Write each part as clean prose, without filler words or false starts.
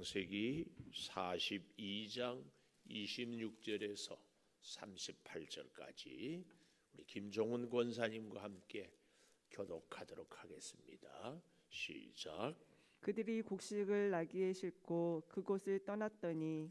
창세기 42장 26절에서 38절까지 우리 김종훈 권사님과 함께 교독하도록 하겠습니다. 시작. 그들이 곡식을 나귀에 싣고 그곳을 떠났더니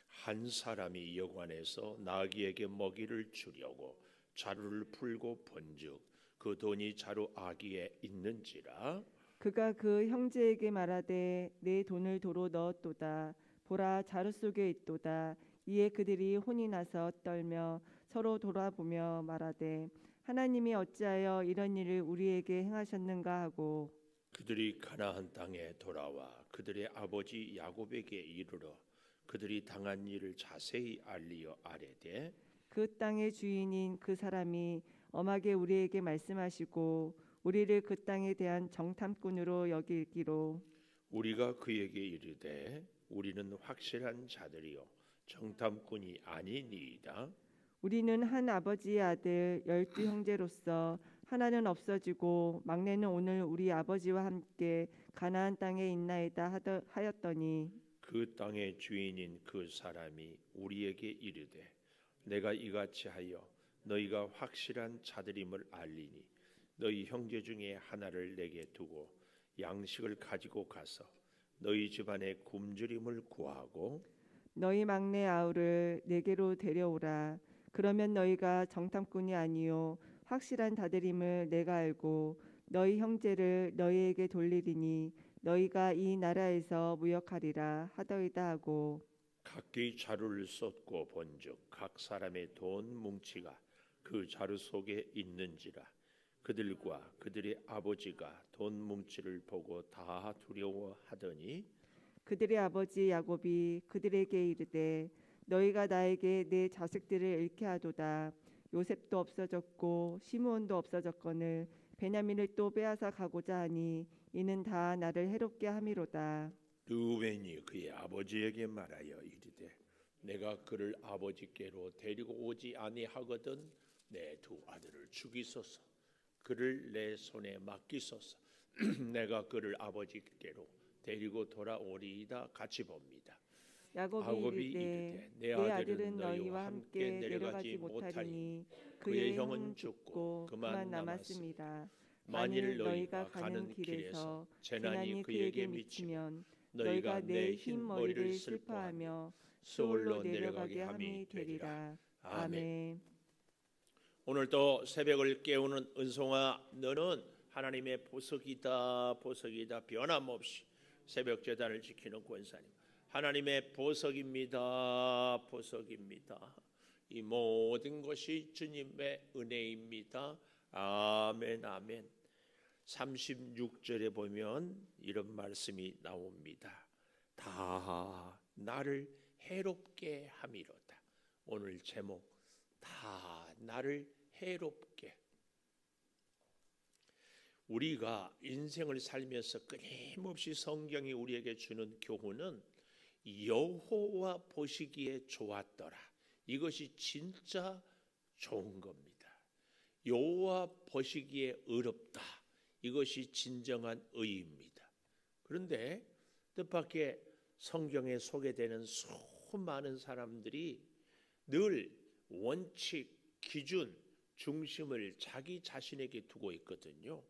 한 사람이 여관에서 나귀에게 먹이를 주려고 자루를 풀고 본즉 그 돈이 자루 아귀에 있는지라. 그가 그 형제에게 말하되 내 돈을 도로 넣었도다. 보라, 자루 속에 있도다. 이에 그들이 혼이 나서 떨며 서로 돌아보며 말하되 하나님이 어찌하여 이런 일을 우리에게 행하셨는가 하고 그들이 가나안 땅에 돌아와 그들의 아버지 야곱에게 이르러 그들이 당한 일을 자세히 알리어 아뢰되 그 땅의 주인인 그 사람이 엄하게 우리에게 말씀하시고 우리를 그 땅에 대한 정탐꾼으로 여기기로 우리가 그에게 이르되 우리는 확실한 자들이요 정탐꾼이 아니니이다. 우리는 한 아버지의 아들 12 형제로서 하나는 없어지고 막내는 오늘 우리 아버지와 함께 가나안 땅에 있나이다 하였더니 그 땅의 주인인 그 사람이 우리에게 이르되 내가 이같이 하여 너희가 확실한 자들임을 알리니 너희 형제 중에 하나를 내게 두고 양식을 가지고 가서 너희 집안의 굶주림을 구하고 너희 막내 아우를 내게로 데려오라. 그러면 너희가 정탐꾼이 아니요 확실한 자들임을 내가 알고 너희 형제를 너희에게 돌리리니 너희가 이 나라에서 무역하리라 하더이다 하고 각기 자루를 쏟고 본즉 각 사람의 돈 뭉치가 그 자루 속에 있는지라. 그들과 그들의 아버지가 돈 뭉치를 보고 다 두려워하더니 그들의 아버지 야곱이 그들에게 이르되 너희가 나에게 내 자식들을 잃게 하도다. 요셉도 없어졌고 시므온도 없어졌거늘 베냐민을 또 빼앗아 가고자 하니 이는 다 나를 해롭게 함이로다. 르우벤이 그의 아버지에게 말하여 이르되 내가 그를 아버지께로 데리고 오지 아니하거든 내 두 아들을 죽이소서. 그를 내 손에 맡기소서. 내가 그를 아버지께로 데리고 돌아오리이다. 같이 봅니다. 야곱이 이르되 내 아들은 너희와 함께 내려가지 못하리니 그의 형은 죽고 그만 남았습니다. 만일 너희가 가는 길에서 재난이 그에게 미치면 너희가 내 흰 머리를 슬퍼하며 수월로 내려가게 함이 되리라. 아멘. 오늘도 새벽을 깨우는 은송아, 너는 하나님의 보석이다, 보석이다. 변함없이 새벽 제단을 지키는 권사님, 하나님의 보석입니다, 보석입니다. 이 모든 것이 주님의 은혜입니다. 아멘, 아멘. 36절에 보면 이런 말씀이 나옵니다. 다 나를 해롭게 함이로다. 오늘 제목, 다 나를 해롭게. 우리가 인생을 살면서 끊임없이 성경이 우리에게 주는 교훈은 여호와 보시기에 좋았더라. 이것이 진짜 좋은 겁니다. 여호와 보시기에 의롭다. 이것이 진정한 의입니다. 그런데 뜻밖의 성경에 소개되는 수많은 사람들이 늘 원칙, 기준, 중심을 자기 자신에게 두고 있거든요.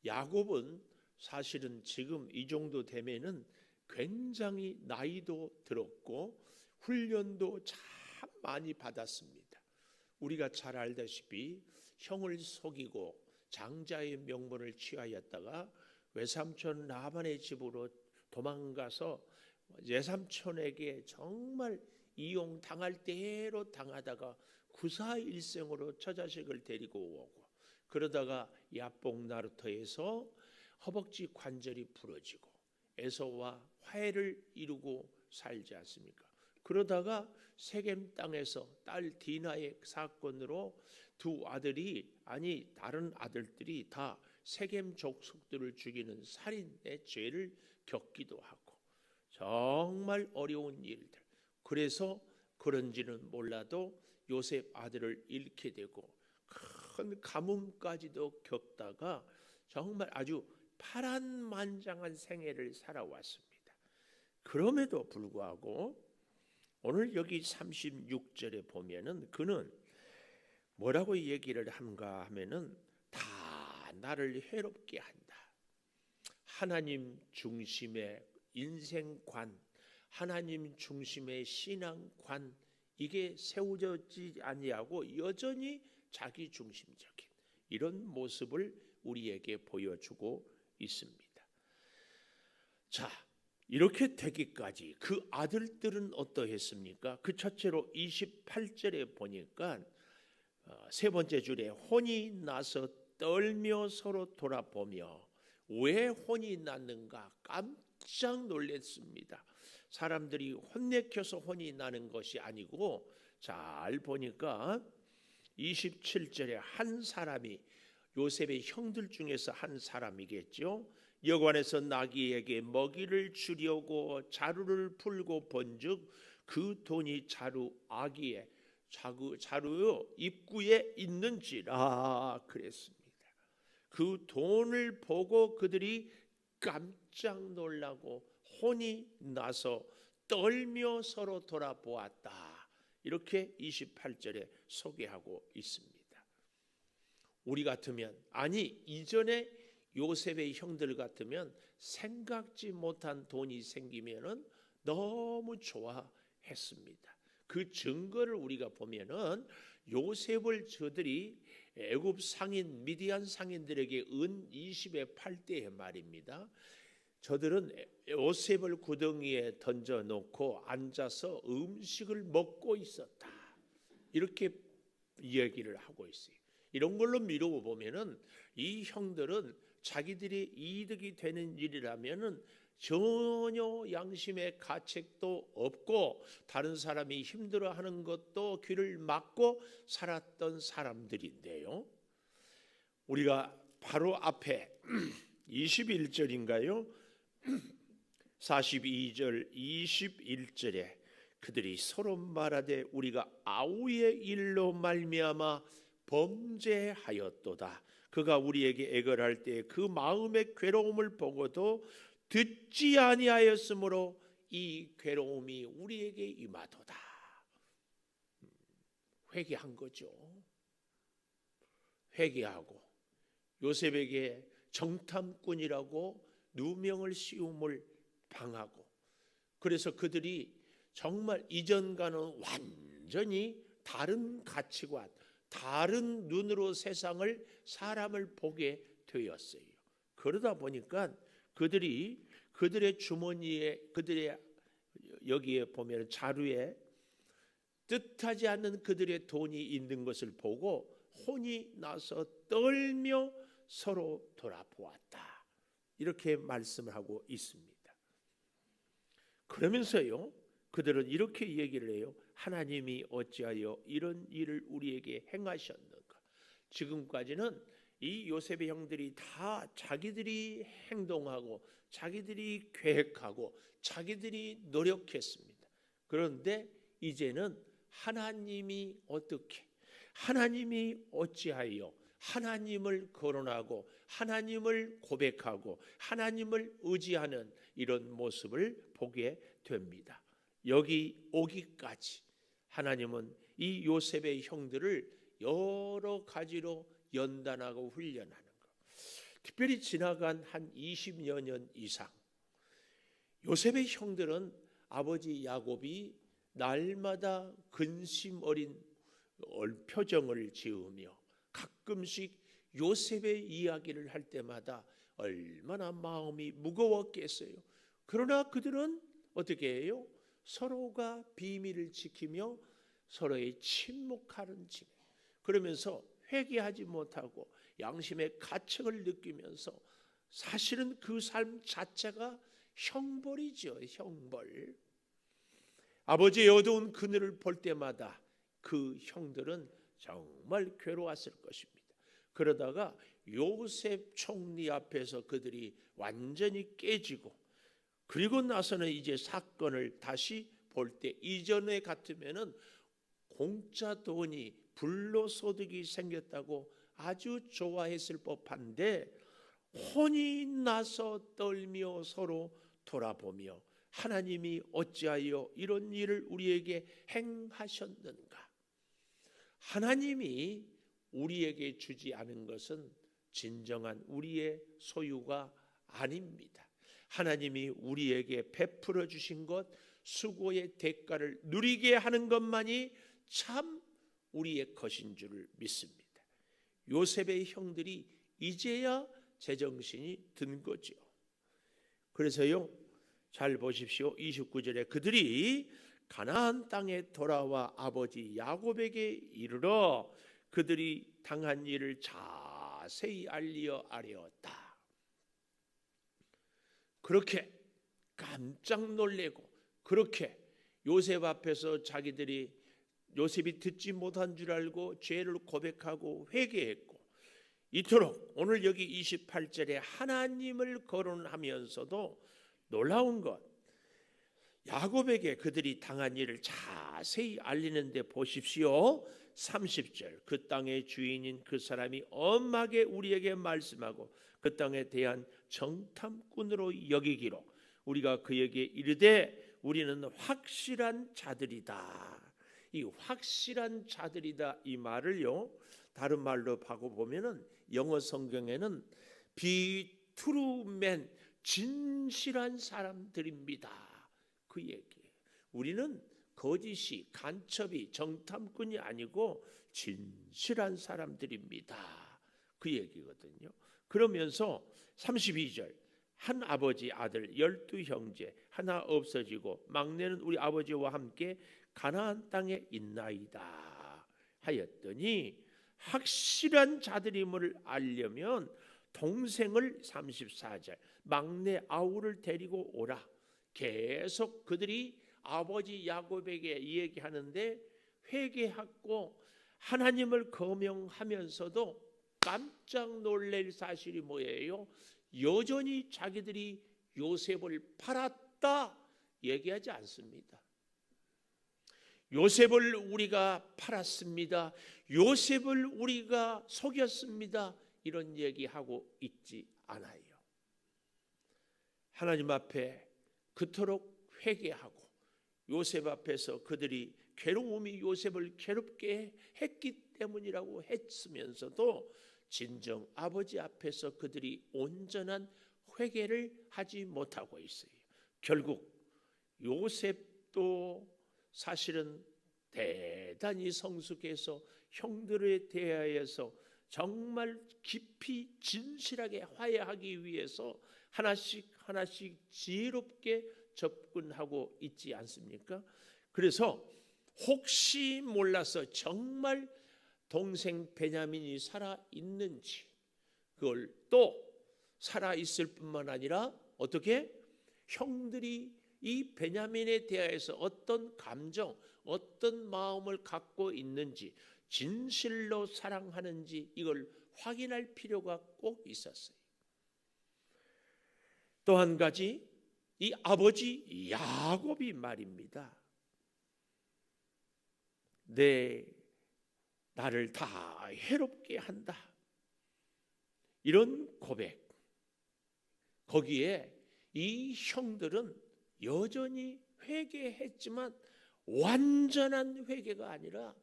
야곱은 사실은 지금 이 정도 되면은 굉장히 나이도 들었고 훈련도 참 많이 받았습니다. 우리가 잘 알다시피 형을 속이고 장자의 명분을 취하였다가 외삼촌 라반의 집으로 도망가서 외삼촌에게 정말 이용당할 대로 당하다가 구사일생으로 처자식을 데리고 오고 그러다가 야복 나루터에서 허벅지 관절이 부러지고 에서와 화해를 이루고 살지 않습니까? 그러다가 세겜 땅에서 딸 디나의 사건으로 두 아들이 아니 다른 아들들이 다 세겜 족속들을 죽이는 살인의 죄를 겪기도 하고 정말 어려운 일들. 그래서 그런지는 몰라도 요셉 아들을 잃게 되고 큰 가뭄까지도 겪다가 정말 아주 파란만장한 생애를 살아왔습니다. 그럼에도 불구하고 오늘 여기 36절에 보면은 그는 뭐라고 얘기를 한가 하면은 다 나를 해롭게 한다. 하나님 중심의 인생관, 하나님 중심의 신앙관, 이게 세워지지 아니하고 여전히 자기 중심적인 이런 모습을 우리에게 보여주고 있습니다. 자, 이렇게 되기까지 그 아들들은 어떠했습니까? 그 첫째로 28절에 보니까 세 번째 줄에 혼이 나서 떨며 서로 돌아보며 왜 혼이 났는가 깜짝 놀랐습니다. 사람들이 혼내켜서 혼이 나는 것이 아니고 잘 보니까 27절에 한 사람이 요셉의 형들 중에서 한 사람이겠죠. 여관에서 나귀에게 먹이를 주려고 자루를 풀고 본즉 그 돈이 자루 입구에 있는지라 그랬습니다. 그 돈을 보고 그들이 깜짝 놀라고 혼이 나서 떨며 서로 돌아보았다. 이렇게 28절에 소개하고 있습니다. 우리 같으면, 아니 이전에 요셉의 형들 같으면 생각지 못한 돈이 생기면은 너무 좋아했습니다. 그 증거를 우리가 보면은 요셉을 저들이 애굽 상인 미디안 상인들에게 은 20에 팔 때의 말입니다. 저들은 요셉을 구덩이에 던져놓고 앉아서 음식을 먹고 있었다. 이렇게 이야기를 하고 있어요. 이런 걸로 미루고 보면은 이 형들은 자기들이 이득이 되는 일이라면은 전혀 양심의 가책도 없고 다른 사람이 힘들어하는 것도 귀를 막고 살았던 사람들인데요. 우리가 바로 앞에 21절인가요? 42절 21절에 그들이 서로 말하되 우리가 아우의 일로 말미암아 범죄하였도다. 그가 우리에게 애걸할 때 그 마음의 괴로움을 보고도 듣지 아니하였으므로 이 괴로움이 우리에게 임하도다. 회개한 거죠. 회개하고 요셉에게 정탐꾼이라고 누명을 씌움을 당하고, 그래서 그들이 정말 이전과는 완전히 다른 가치관, 다른 눈으로 세상을 사람을 보게 되었어요. 그러다 보니까 그들의 주머니에, 그들의 여기에 보면 자루에 뜻하지 않는 그들의 돈이 있는 것을 보고 혼이 나서 떨며 서로 돌아보았다. 이렇게 말씀을 하고 있습니다. 그러면서요, 그들은 이렇게 얘기를 해요. 하나님이 어찌하여 이런 일을 우리에게 행하셨는가? 지금까지는 이 요셉의 형들이 다 자기들이 행동하고 자기들이 계획하고 자기들이 노력했습니다. 그런데 이제는 하나님이 어떻게, 하나님이 어찌하여 하나님을 거론하고 하나님을 고백하고 하나님을 의지하는 이런 모습을 보게 됩니다. 여기 오기까지 하나님은 이 요셉의 형들을 여러 가지로 연단하고 훈련하는 것, 특별히 지나간 한 20여 년 이상 요셉의 형들은 아버지 야곱이 날마다 근심 어린 표정을 지으며 가끔씩 요셉의 이야기를 할 때마다 얼마나 마음이 무거웠겠어요. 그러나 그들은 어떻게 해요? 서로가 비밀을 지키며 서로의 침묵하는 징, 그러면서 회개하지 못하고 양심의 가책을 느끼면서 사실은 그 삶 자체가 형벌이죠. 형벌. 아버지의 어두운 그늘을 볼 때마다 그 형들은 정말 괴로웠을 것입니다. 그러다가 요셉 총리 앞에서 그들이 완전히 깨지고, 그리고 나서는 이제 사건을 다시 볼 때 이전에 같으면은 공짜 돈이 불로소득이 생겼다고 아주 좋아했을 법한데 혼이 나서 떨며 서로 돌아보며 하나님이 어찌하여 이런 일을 우리에게 행하셨는가? 하나님이 우리에게 주지 않은 것은 진정한 우리의 소유가 아닙니다. 하나님이 우리에게 베풀어 주신 것, 수고의 대가를 누리게 하는 것만이 참 우리의 것인 줄을 믿습니다. 요셉의 형들이 이제야 제정신이 든 거죠. 그래서요, 잘 보십시오. 29절에 그들이 가나안 땅에 돌아와 아버지 야곱에게 이르러 그들이 당한 일을 자세히 알리어 아뢰었다. 그렇게 깜짝 놀래고 그렇게 요셉 앞에서 자기들이 요셉이 듣지 못한 줄 알고 죄를 고백하고 회개했고, 이토록 오늘 여기 28절에 하나님을 거론하면서도 놀라운 것, 야곱에게 그들이 당한 일을 자세히 알리는데 보십시오. 30절, 그 땅의 주인인 그 사람이 엄하게 우리에게 말씀하고 그 땅에 대한 정탐꾼으로 여기기로 우리가 그에게 이르되 우리는 확실한 자들이다. 이 확실한 자들이다 이 말을요, 다른 말로 바꿔보면은 영어 성경에는 be true men, 진실한 사람들입니다. 그 얘기예요. 우리는 거짓이, 간첩이, 정탐꾼이 아니고 진실한 사람들입니다. 그 얘기거든요. 그러면서 32절, 한 아버지 아들 12형제 하나 없어지고 막내는 우리 아버지와 함께 가나안 땅에 있나이다 하였더니, 확실한 자들임을 알려면 동생을 34절 막내 아우를 데리고 오라. 계속 그들이 아버지 야곱에게 얘기하는데 회개하고 하나님을 거명하면서도 깜짝 놀랄 사실이 뭐예요? 여전히 자기들이 요셉을 팔았다 얘기하지 않습니다. 요셉을 우리가 팔았습니다. 요셉을 우리가 속였습니다. 이런 얘기하고 있지 않아요. 하나님 앞에 그토록 회개하고 요셉 앞에서 그들이 괴로움이 요셉을 괴롭게 했기 때문이라고 했으면서도 진정 아버지 앞에서 그들이 온전한 회개를 하지 못하고 있어요. 결국 요셉도 사실은 대단히 성숙해서 형들에 대하여서 정말 깊이 진실하게 화해하기 위해서 하나씩 지혜롭게 접근하고 있지 않습니까? 그래서 혹시 몰라서 정말 동생 베냐민이 살아있는지, 그걸 또 살아있을 뿐만 아니라 어떻게 형들이 이 베냐민에 대해서 어떤 감정, 어떤 마음을 갖고 있는지, 진실로 사랑하는지 이걸 확인할 필요가 꼭 있었어요. 또 한 가지, 이 아버지 야곱이 말입니다. 나를 다 해롭게 한다. 이런 고백. 거기에 이 형들은 여전히 회개했지만 완전한 회개가 아니라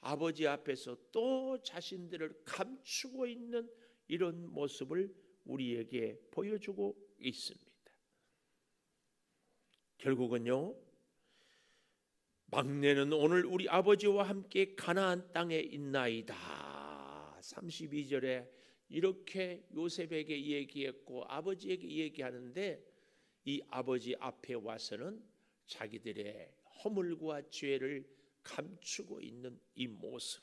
아버지 앞에서 또 자신들을 감추고 있는 이런 모습을 우리에게 보여주고 있습니다. 결국은요, 막내는 오늘 우리 아버지와 함께 가나안 땅에 있나이다. 32절에 이렇게 요셉에게 얘기했고 아버지에게 얘기하는데, 이 아버지 앞에 와서는 자기들의 허물과 죄를 감추고 있는 이 모습.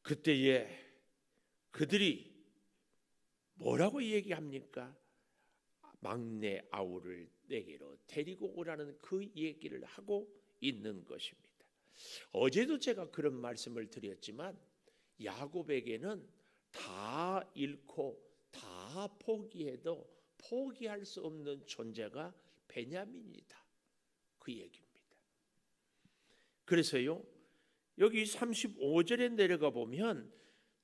그때에 그들이 뭐라고 얘기합니까? 막내 아우를 내게로 데리고 오라는 그 얘기를 하고 있는 것입니다. 어제도 제가 그런 말씀을 드렸지만 야곱에게는 다 잃고 다 포기해도 포기할 수 없는 존재가 베냐민이다. 그 얘기입니다. 그래서요, 여기 35절에 내려가 보면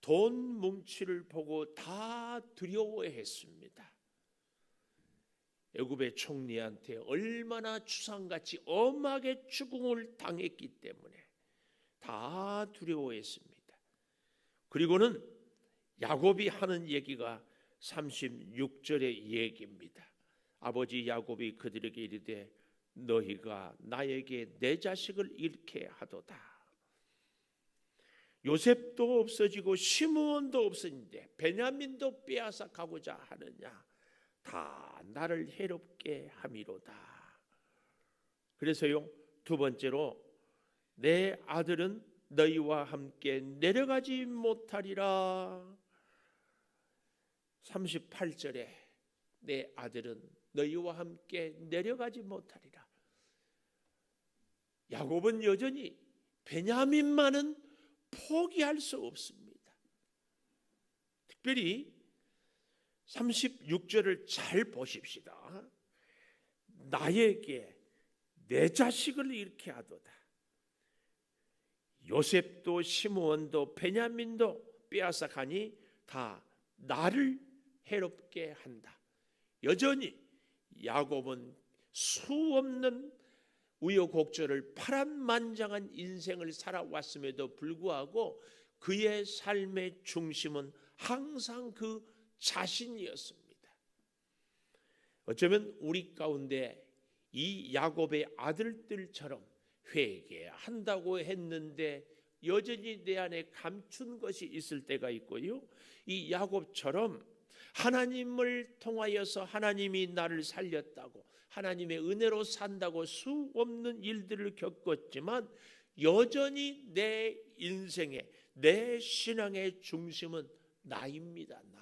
돈 뭉치를 보고 다 두려워했습니다. 애굽의 총리한테 얼마나 추상같이 엄하게 추궁을 당했기 때문에 다 두려워했습니다. 그리고는 야곱이 하는 얘기가 36절의 얘기입니다. 아버지 야곱이 그들에게 이르되 너희가 나에게 내 자식을 잃게 하도다. 요셉도 없어지고 시므온도 없어진데 베냐민도 빼앗아 가고자 하느냐. 다 나를 해롭게 함이로다. 그래서요, 두 번째로 내 아들은 너희와 함께 내려가지 못하리라. 38절에 내 아들은 너희와 함께 내려가지 못하리라. 야곱은 여전히 베냐민만은 포기할 수 없습니다. 특별히 36절을 잘 보십시다. 나에게 내 자식을 잃게 하도다. 요셉도 시므온도 베냐민도 빼앗아 가니 다 나를 해롭게 한다. 여전히 야곱은 수없는 우여곡절을 파란만장한 인생을 살아왔음에도 불구하고 그의 삶의 중심은 항상 그 자신이었습니다. 어쩌면 우리 가운데 이 야곱의 아들들처럼 회개한다고 했는데 여전히 내 안에 감춘 것이 있을 때가 있고요, 이 야곱처럼 하나님을 통하여서 하나님이 나를 살렸다고 하나님의 은혜로 산다고 수없는 일들을 겪었지만 여전히 내 인생의 내 신앙의 중심은 나입니다. 나.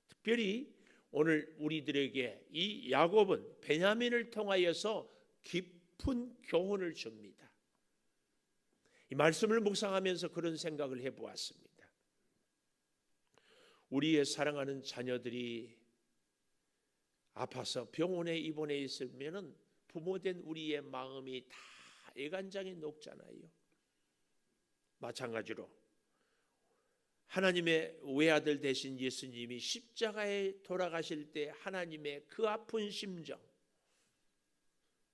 특별히 오늘 우리들에게 이 야곱은 베냐민을 통하여서 깊은 교훈을 줍니다. 이 말씀을 묵상하면서 그런 생각을 해보았습니다. 우리의 사랑하는 자녀들이 아파서 병원에 입원해 있으면 부모된 우리의 마음이 다 애간장에 녹잖아요. 마찬가지로 하나님의 외아들 되신 예수님이 십자가에 돌아가실 때 하나님의 그 아픈 심정,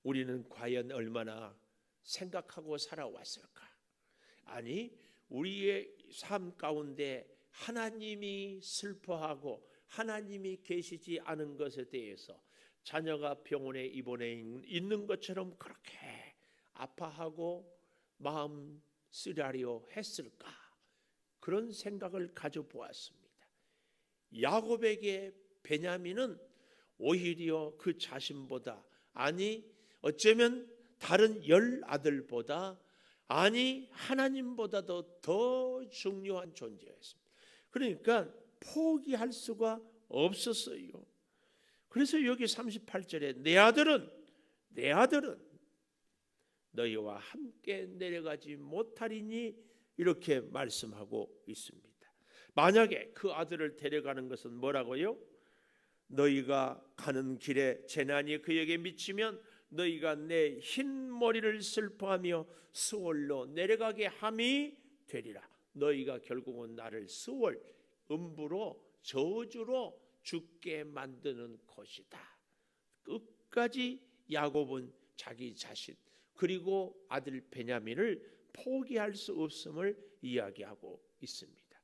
우리는 과연 얼마나 생각하고 살아왔을까? 아니, 우리의 삶 가운데 하나님이 슬퍼하고 하나님이 계시지 않은 것에 대해서 자녀가 병원에 입원해 있는 것처럼 그렇게 아파하고 마음 쓰라려 했을까? 그런 생각을 가져보았습니다. 야곱에게 베냐민은 오히려 그 자신보다, 아니 어쩌면 다른 10아들보다, 아니 하나님보다도 더 중요한 존재였습니다. 그러니까 포기할 수가 없었어요. 그래서 여기 38절에 내 아들은 너희와 함께 내려가지 못하리니 이렇게 말씀하고 있습니다. 만약에 그 아들을 데려가는 것은 뭐라고요? 너희가 가는 길에 재난이 그에게 미치면 너희가 내 흰 머리를 슬퍼하며 스월로 내려가게 함이 되리라. 너희가 결국은 나를 스월, 음부로, 저주로 죽게 만드는 것이다. 끝까지 야곱은 자기 자신 그리고 아들 베냐민을 포기할 수 없음을 이야기하고 있습니다.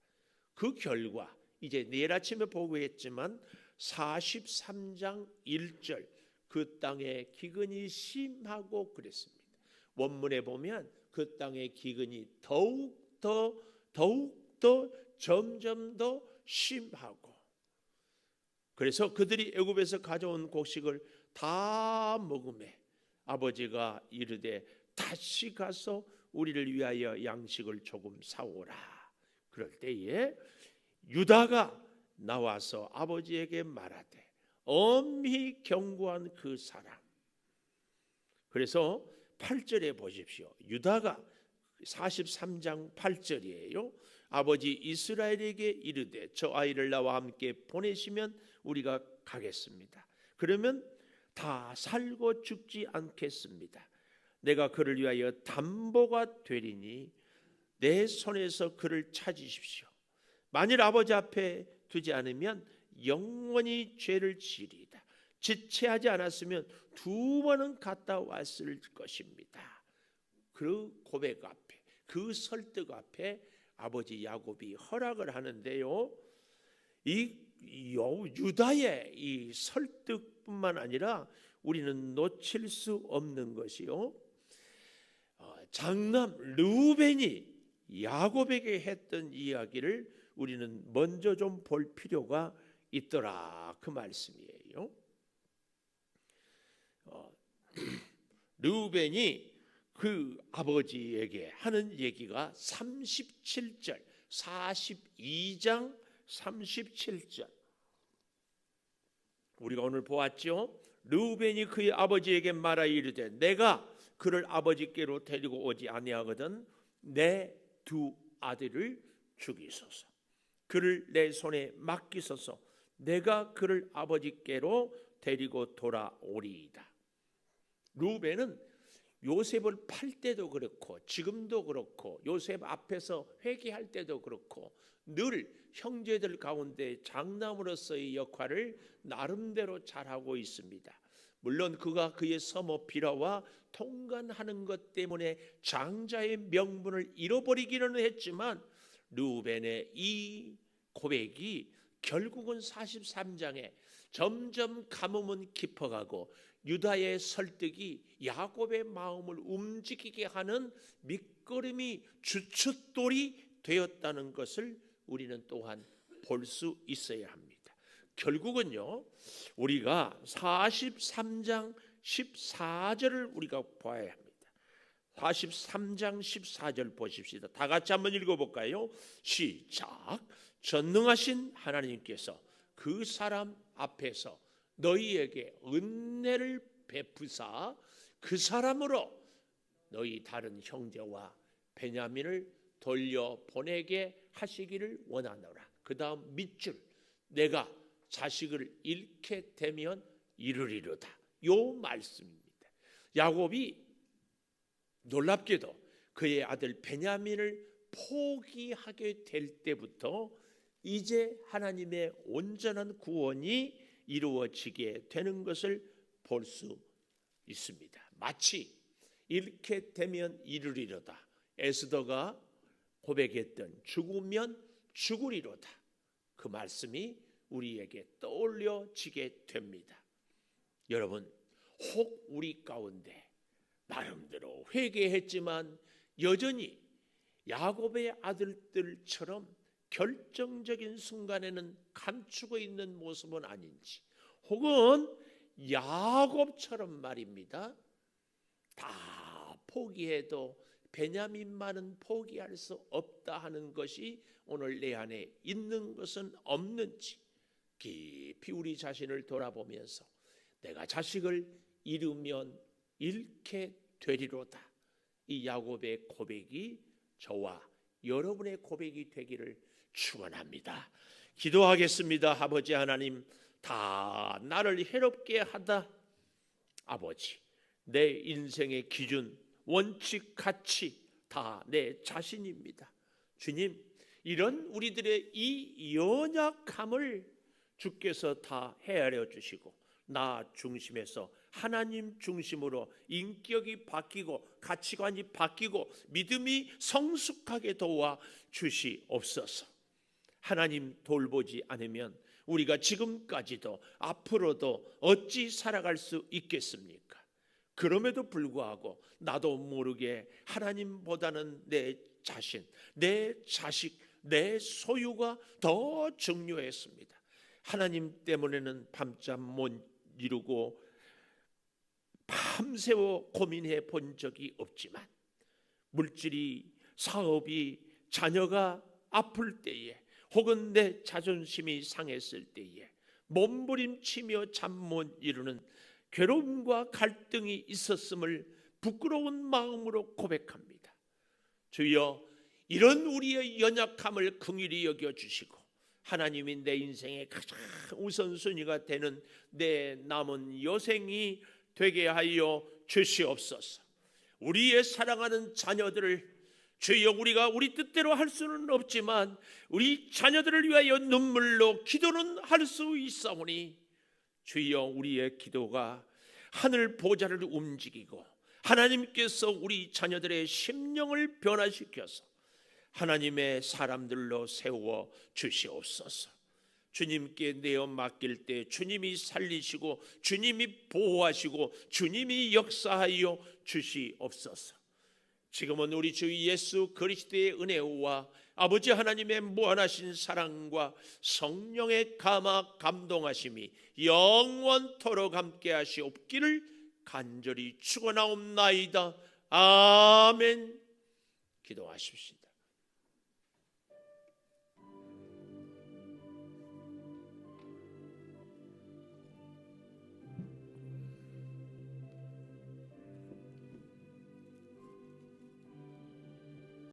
그 결과 이제 내일 아침에 보고했지만 43장 1절 그 땅에 기근이 심하고 그랬습니다. 원문에 보면 그 땅의 기근이 더욱더 점점 더 심하고, 그래서 그들이 애굽에서 가져온 곡식을 다 먹음에 아버지가 이르되 다시 가서 우리를 위하여 양식을 조금 사오라. 그럴 때에 유다가 나와서 아버지에게 말하되 엄히 경고한 그 사람. 그래서 8절에 보십시오. 유다가 43장 8절이에요. 아버지 이스라엘에게 이르되 저 아이를 나와 함께 보내시면 우리가 가겠습니다. 그러면 다 살고 죽지 않겠습니다. 내가 그를 위하여 담보가 되리니 내 손에서 그를 찾으십시오. 만일 아버지 앞에 두지 않으면 영원히 죄를 지리이다. 지체하지 않았으면 2번은 갔다 왔을 것입니다. 그 고백 앞에, 그 설득 앞에 아버지 야곱이 허락을 하는데요, 이 유다의 이 설득뿐만 아니라 우리는 놓칠 수 없는 것이요, 장남 르우벤이 야곱에게 했던 이야기를 우리는 먼저 좀 볼 필요가 있더라, 그 말씀이에요. 르우벤이 그 아버지에게 하는 얘기가 37절, 42장 37절. 우리가 오늘 보았죠. 르우벤이 그의 아버지에게 말하여 이르되 내가 그를 아버지께로 데리고 오지 아니하거든 내 2 아들을 죽이소서. 그를 내 손에 맡기소서. 내가 그를 아버지께로 데리고 돌아오리이다. 르우벤은 요셉을 팔 때도 그렇고 지금도 그렇고 요셉 앞에서 회개할 때도 그렇고 늘 형제들 가운데 장남으로서의 역할을 나름대로 잘하고 있습니다. 물론 그가 그의 서모 비라와 통간하는 것 때문에 장자의 명분을 잃어버리기는 했지만 르우벤의 이 고백이 결국은 43장에 점점 가뭄은 깊어가고 유다의 설득이 야곱의 마음을 움직이게 하는 밑거름이 주춧돌이 되었다는 것을 우리는 또한 볼 수 있어야 합니다. 결국은요, 우리가 43장 14절을 우리가 봐야 합니다. 43장 14절 보십시다. 다 같이 한번 읽어볼까요? 시작. 전능하신 하나님께서 그 사람 앞에서 너희에게 은혜를 베푸사 그 사람으로 너희 다른 형제와 베냐민을 돌려보내게 하시기를 원하노라. 그 다음 밑줄, 내가 자식을 잃게 되면 이르리로다. 요 말씀입니다. 야곱이 놀랍게도 그의 아들 베냐민을 포기하게 될 때부터 이제 하나님의 온전한 구원이 이루어지게 되는 것을 볼 수 있습니다. 마치 잃게 되면 이르리로다. 에스더가 고백했던 죽으면 죽으리로다. 그 말씀이 우리에게 떠올려지게 됩니다. 여러분, 혹 우리 가운데 나름대로 회개했지만 여전히 야곱의 아들들처럼 결정적인 순간에는 감추고 있는 모습은 아닌지, 혹은 야곱처럼 말입니다, 다 포기해도 베냐민만은 포기할 수 없다 하는 것이 오늘 내 안에 있는 것은 없는지 깊이 우리 자신을 돌아보면서 내가 자식을 잃으면 잃게 되리로다. 이 야곱의 고백이 저와 여러분의 고백이 되기를 축원합니다. 기도하겠습니다. 아버지 하나님, 다 나를 해롭게 하다. 아버지, 내 인생의 기준, 원칙, 가치 다 내 자신입니다. 주님, 이런 우리들의 이 연약함을 주께서 다 헤아려 주시고 나 중심에서 하나님 중심으로 인격이 바뀌고 가치관이 바뀌고 믿음이 성숙하게 도와 주시옵소서. 하나님 돌보지 않으면 우리가 지금까지도 앞으로도 어찌 살아갈 수 있겠습니까? 그럼에도 불구하고 나도 모르게 하나님보다는 내 자신, 내 자식, 내 소유가 더 중요했습니다. 하나님 때문에는 밤잠 못 이루고 밤새워 고민해 본 적이 없지만 물질이, 사업이, 자녀가 아플 때에 혹은 내 자존심이 상했을 때에 몸부림치며 잠 못 이루는 괴로움과 갈등이 있었음을 부끄러운 마음으로 고백합니다. 주여, 이런 우리의 연약함을 긍휼히 여겨주시고 하나님이 내 인생의 가장 우선순위가 되는 내 남은 여생이 되게 하여 주시옵소서. 우리의 사랑하는 자녀들을 주여, 우리가 우리 뜻대로 할 수는 없지만 우리 자녀들을 위하여 눈물로 기도는 할 수 있사오니 주여, 우리의 기도가 하늘 보좌를 움직이고 하나님께서 우리 자녀들의 심령을 변화시켜서 하나님의 사람들로 세워 주시옵소서. 주님께 내어 맡길 때 주님이 살리시고 주님이 보호하시고 주님이 역사하여 주시옵소서. 지금은 우리 주 예수 그리스도의 은혜와 아버지 하나님의 무한하신 사랑과 성령의 감화 감동하심이 영원토록 함께 하시옵기를 간절히 축원하옵나이다. 아멘. 기도하십시다.